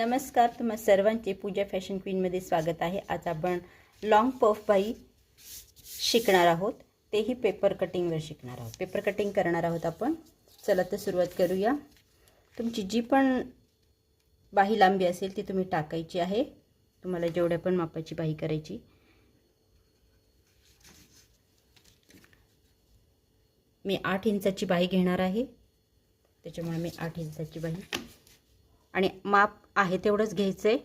नमस्कार, तुम्हा सर्वांचे पूजा फॅशन क्वीनमध्ये स्वागत आहे। आज आपण लॉंग पफ बाही शिकणार आहोत, तेही पेपर कटिंगवर शिकणार आहोत। पेपर कटिंग करणार आहोत आपण। चला तर सुरुवात करूया। तुमची जी पण बाही लांबी असेल ती तुम्ही टाकायची आहे। तुम्हाला जेवढ्या पण मापाची बाही करायची। मी 8 इंचाची बाही घेणार आहे, त्याच्यामुळे मी 8 इंचाची बाही आणि माप आहे तेवढंच घ्यायचंय।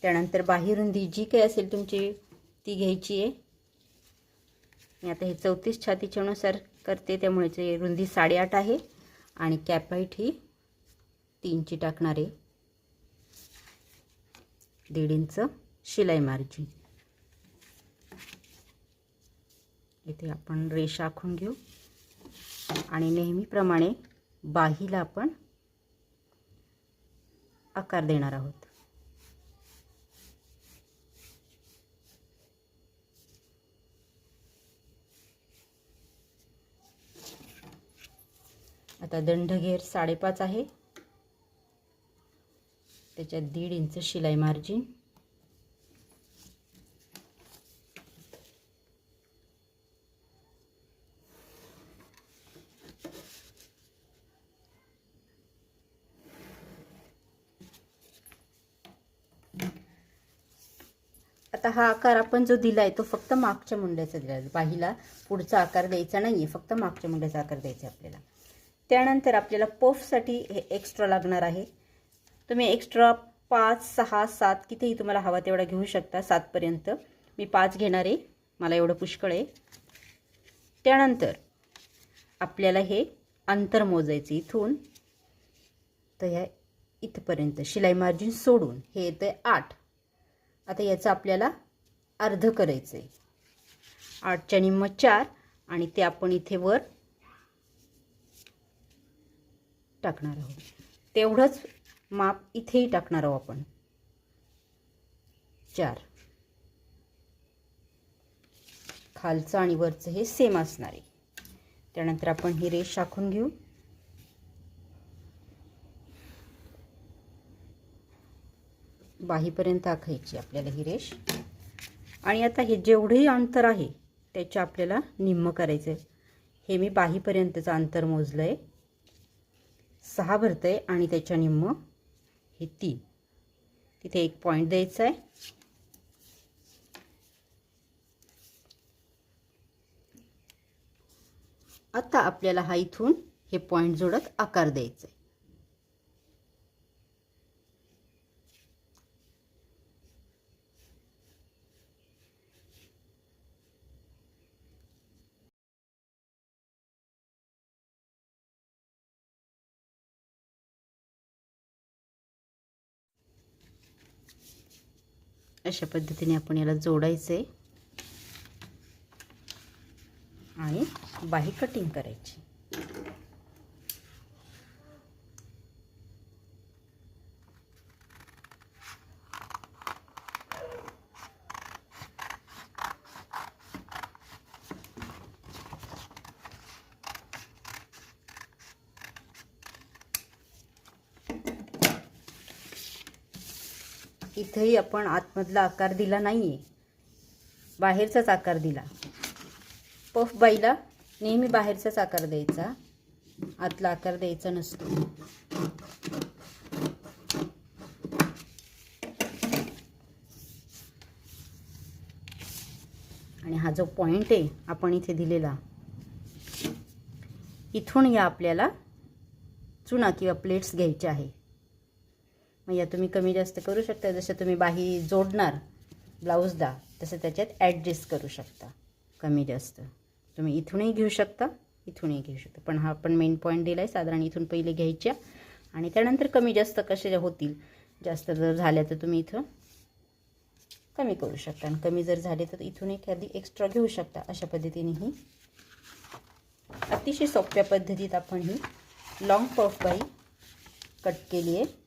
त्यानंतर बाही रुंदी जी काही असेल तुमची ती घ्यायची आहे। मी आता हे 34 छातीच्या अनुसार करते, त्यामुळे ची रुंदी 8.5 आहे आणि कॅप हाईट ही 3 ची टाकणार आहे। 1.5 इंच शिलाई मार्जिन। इथे आपण रेषा आखून घेऊ आणि नेहमीप्रमाणे बाहीला आपण आकार देणार आहोत। आता दंडघेर 5.5 आहे, त्याच्यात 1.5 इंच शिलाई मार्जिन। आता हा आकार आपण जो दिलाय तो फक्त मागच्या मुंड्याचा दिलाय, बाहीला पुढचा आकार द्यायचा नाहीये, फक्त मागच्या मुंड्याचा आकार द्यायचा आपल्याला। त्यानंतर आपल्याला पफ साठी हे एक्स्ट्रा लागणार आहे। तुम्ही एक्स्ट्रा 5, 6, 7 कितीही तुम्हाला हवा तेवढा घेऊ शकता, 7 पर्यंत। मी 5 घेणार आहे, मला एवढं पुष्कळ आहे। त्यानंतर आपल्याला हे अंतर मोजायचं इथून तर ह्या इथपर्यंत शिलाई मार्जिन सोडून हे येतंय 8। आता याचं आपल्याला अर्ध करायचंय। 8च्या निम्म 4 आणि ते आपण इथे वर टाकणार आहोत। तेवढंच माप इथेही टाकणार आहोत आपण 4। खालचं आणि वरचं हे सेम असणार आहे। त्यानंतर आपण ही रेष आखून घेऊ। बाहीपर्यंत आखायची आपल्याला ही रेष। आणि आता हे जेवढेही अंतर आहे त्याच्या आपल्याला निम्म करायचं आहे। हे मी बाहीपर्यंतचं अंतर मोजलंय, 6 भरतंय आणि त्याच्या निम्म हे 3। तिथे एक पॉइंट द्यायचा आहे। आता आपल्याला हा इथून हे पॉइंट जोडत आकार द्यायचा आहे। अशा पद्धतीने आपण याला जोडायचे आणि बाही कटिंग करायची। इथेही आपण आतमधला आकार दिला नाहीये, बाहेरचाच आकार दिला। पफ बाईला नेहमी बाहेरचाच आकार द्यायचा, आतला आकार द्यायचा नसतो। आणि हा जो पॉइंट आहे आपण इथे दिलेला, इथून या आपल्याला चुना किंवा प्लेट्स घ्यायचे आहे। मग या तुम्ही कमी जास्त करू शकता, जसं तुम्ही बाही जोडणार ब्लाऊजला तसं त्याच्यात ॲडजस्ट करू शकता। कमी जास्त तुम्ही इथूनही घेऊ शकता, इथूनही घेऊ शकता, पण हा आपण मेन पॉइंट दिलाय। साधारण इथून पहिले घ्यायच्या आणि त्यानंतर कमी जास्त कसे होतील, जास्त जर झाल्या तर तुम्ही इथं कमी करू शकता आणि कमी जर झाले तर इथून एखादी एक्स्ट्रा घेऊ शकता। अशा पद्धतीने ही अतिशय सोप्या पद्धतीत आपण ही लॉंग पफ बाही कट केली आहे।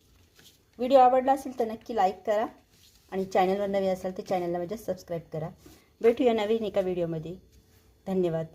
व्हिडिओ आवडला असेल तर नक्की लाईक करा आणि चॅनलवर नवीन असाल तर चॅनलला माझ्या सबस्क्राईब करा। भेटूया नवीन एका व्हिडिओमध्ये। धन्यवाद।